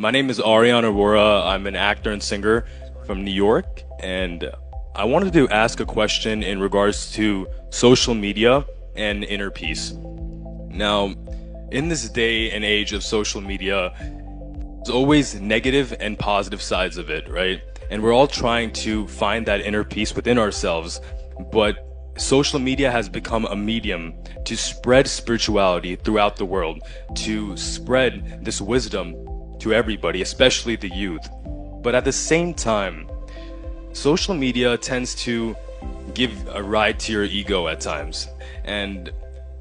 My name is Ariana Aurora. I'm an actor and singer from New York, and I wanted to ask a question in regards to social media and inner peace. Now, in this day and age of social media, there's always negative and positive sides of it, right? And we're all trying to find that inner peace within ourselves, but social media has become a medium to spread spirituality throughout the world, to spread this wisdom to everybody, especially the youth. But at the same time, social media tends to give a ride to your ego at times. And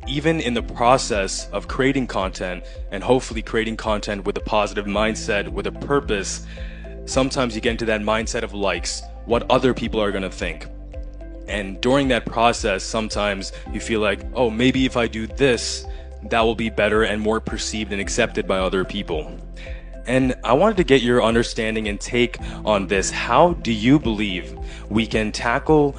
even in the process of creating content and hopefully creating content with a positive mindset, with a purpose, sometimes you get into that mindset of likes, what other people are going to think. And during that process, sometimes you feel like, oh, maybe if I do this, that will be better and more perceived and accepted by other people. And I wanted to get your understanding and take on this. How do you believe we can tackle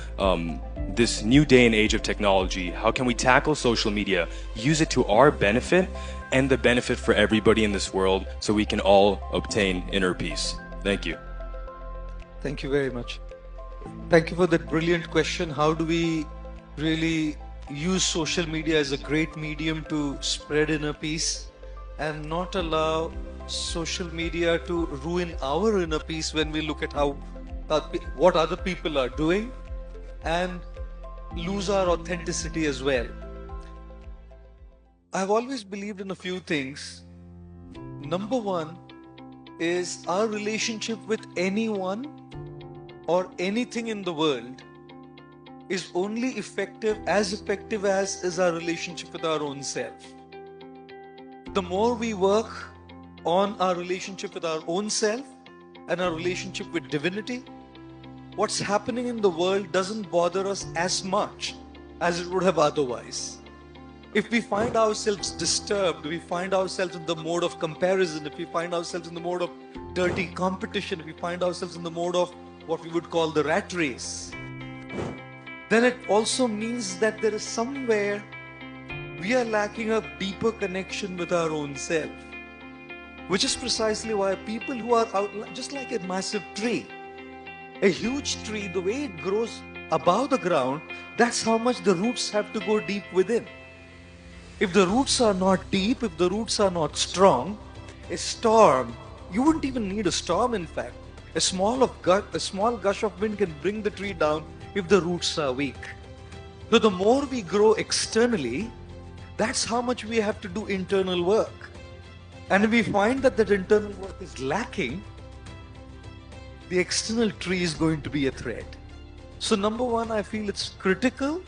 this new day and age of technology? How can we tackle social media, use it to our benefit and the benefit for everybody in this world so we can all obtain inner peace? Thank you. Thank you very much. Thank you for that brilliant question. How do we really use social media as a great medium to spread inner peace and not allow social media to ruin our inner peace when we look at what other people are doing and lose our authenticity as well? I've always believed in a few things. Number one is our relationship with anyone or anything in the world is only effective as is our relationship with our own self. The more we work on our relationship with our own self and our relationship with divinity, what's happening in the world doesn't bother us as much as it would have otherwise. If we find ourselves disturbed, we find ourselves in the mode of comparison, if we find ourselves in the mode of dirty competition, if we find ourselves in the mode of what we would call the rat race, then it also means that there is somewhere we are lacking a deeper connection with our own self. Which is precisely why people who are out, just like a massive tree, a huge tree, the way it grows above the ground, that's how much the roots have to go deep within. If the roots are not deep, if the roots are not strong, a storm, you wouldn't even need a storm in fact. A small gush of wind can bring the tree down if the roots are weak. So the more we grow externally, that's how much we have to do internal work. And if we find that internal work is lacking, the external tree is going to be a threat. So number one, I feel it's critical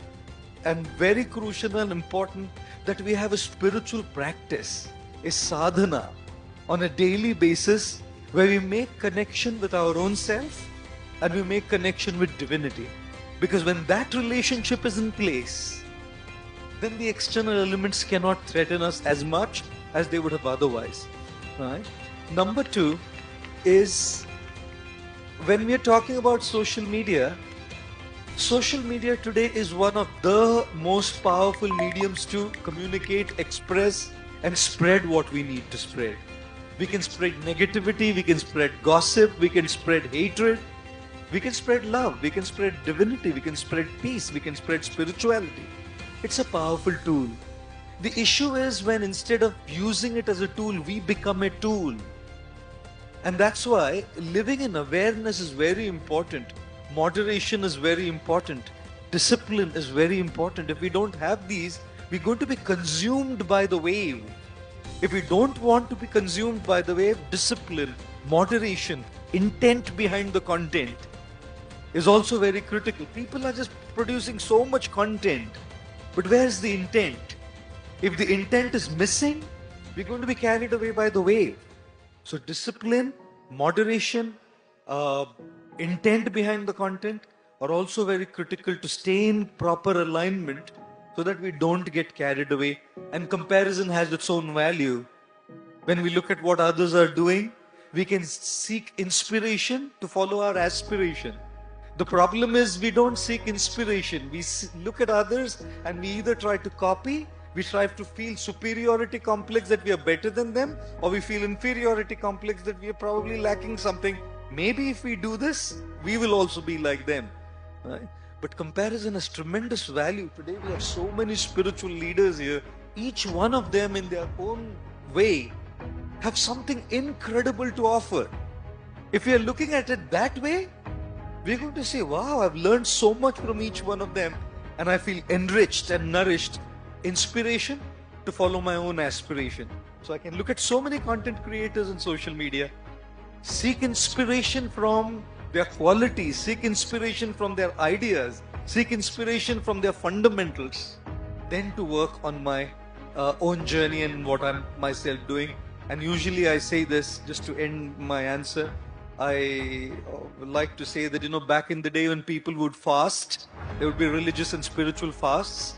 and very crucial and important that we have a spiritual practice, a sadhana, on a daily basis where we make connection with our own self and we make connection with divinity. Because when that relationship is in place, then the external elements cannot threaten us as much as they would have otherwise. Right? Number two is, when we are talking about social media today is one of the most powerful mediums to communicate, express, and spread what we need to spread. We can spread negativity, we can spread gossip, we can spread hatred, we can spread love, we can spread divinity, we can spread peace, we can spread spirituality. It's a powerful tool. The issue is when instead of using it as a tool, we become a tool. And that's why living in awareness is very important. Moderation is very important. Discipline is very important. If we don't have these, we're going to be consumed by the wave. If we don't want to be consumed by the wave, discipline, moderation, intent behind the content is also very critical. People are just producing so much content, but where's the intent? If the intent is missing, we're going to be carried away by the wave. So discipline, moderation, intent behind the content are also very critical to stay in proper alignment so that we don't get carried away. And comparison has its own value. When we look at what others are doing, we can seek inspiration to follow our aspiration. The problem is we don't seek inspiration. We look at others and we either try to copy We strive to feel superiority complex that we are better than them, or we feel inferiority complex that we are probably lacking something. Maybe if we do this, we will also be like them. Right? But comparison has tremendous value. Today we have so many spiritual leaders here. Each one of them in their own way have something incredible to offer. If we are looking at it that way, we're going to say, wow, I've learned so much from each one of them, and I feel enriched and nourished. Inspiration to follow my own aspiration. So I can look at so many content creators on social media, seek inspiration from their qualities, seek inspiration from their ideas, seek inspiration from their fundamentals, then to work on my own journey and what I'm myself doing. And usually I say this just to end my answer. I like to say that, back in the day when people would fast, there would be religious and spiritual fasts.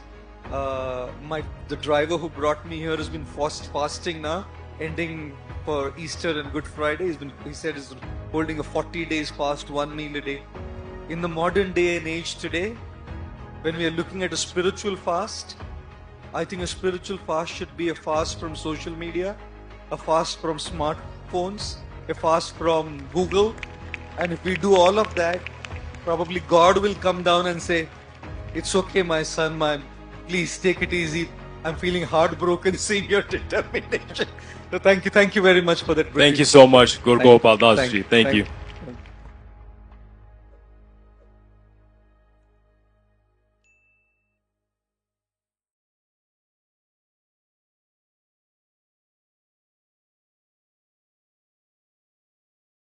The driver who brought me here has been fasting now, ending for Easter and Good Friday. He said he's holding a 40 days fast, 1 meal a day. In the modern day and age today, when we are looking at a spiritual fast, I think a spiritual fast should be a fast from social media, a fast from smartphones, a fast from Google. And if we do all of that, probably God will come down and say, it's okay, my son, please take it easy. I'm feeling heartbroken seeing your determination. So thank you very much for that. Thank you so much, Guru Gopal Das ji. Thank you.